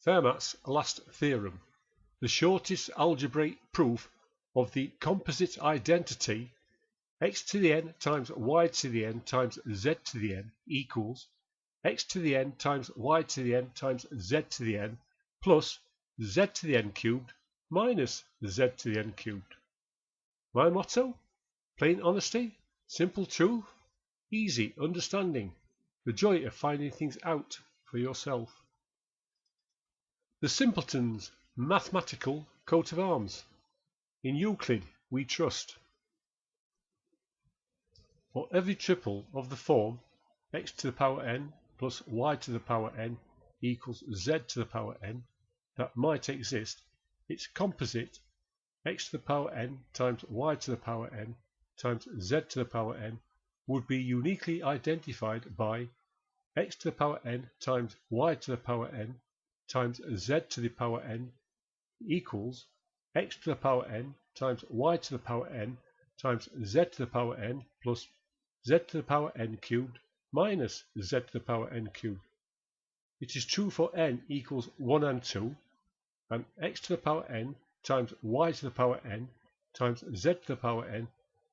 Fermat's last theorem, the shortest algebraic proof of the composite identity x to the n times y to the n times z to the n equals x to the n times y to the n times z to the n plus z to the n cubed minus z to the n cubed. My motto? Plain honesty, simple truth, easy understanding, the joy of finding things out for yourself. The simpleton's mathematical coat of arms. In Euclid we trust. For every triple of the form x to the power n plus y to the power n equals z to the power n that might exist, its composite x to the power n times y to the power n times z to the power n would be uniquely identified by x to the power n times y to the power n times z to the power n equals x to the power n times y to the power n times z to the power n plus z to the power n cubed minus z to the power n cubed. It is true for n equals 1 and 2, and x to the power n times y to the power n times z to the power n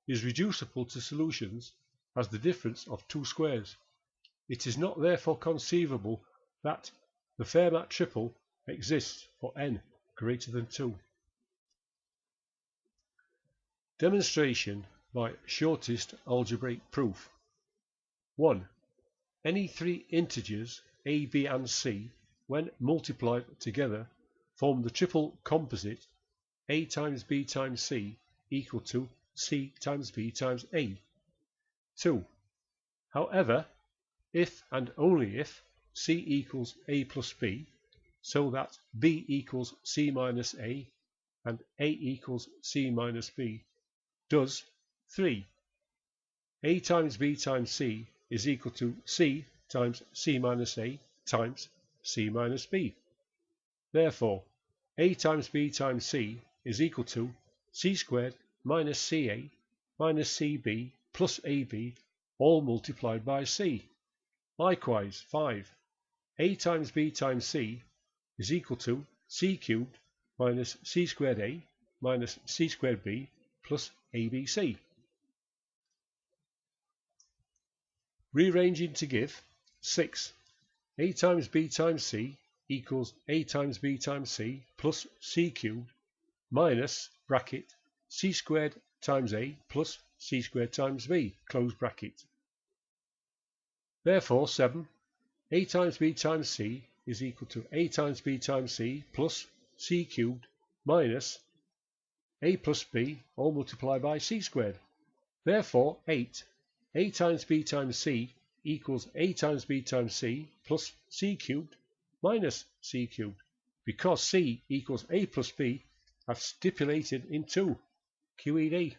is reducible to solutions as the difference of two squares. It is not therefore conceivable that the Fermat triple exists for n greater than 2. Demonstration by shortest algebraic proof. 1. Any three integers a, b and c, when multiplied together, form the triple composite a times b times c equal to c times b times a. 2. However, if and only if c equals a plus b, so that b equals c minus a and a equals c minus b, does 3. A times b times c is equal to c times c minus a times c minus b. Therefore, a times b times c is equal to c squared minus ca minus cb plus ab, all multiplied by c. Likewise, 5. A times b times c is equal to c cubed minus c squared a minus c squared b plus abc. Rearranging to give 6. A times b times c equals a times b times c plus c cubed minus bracket c squared times a plus c squared times b, close bracket. Therefore 7. A times b times c is equal to a times b times c plus c cubed minus a plus b, all multiplied by c squared. Therefore 8. A times b times c equals a times b times c plus c cubed minus c cubed, because c equals a plus b as stipulated in 2. QED.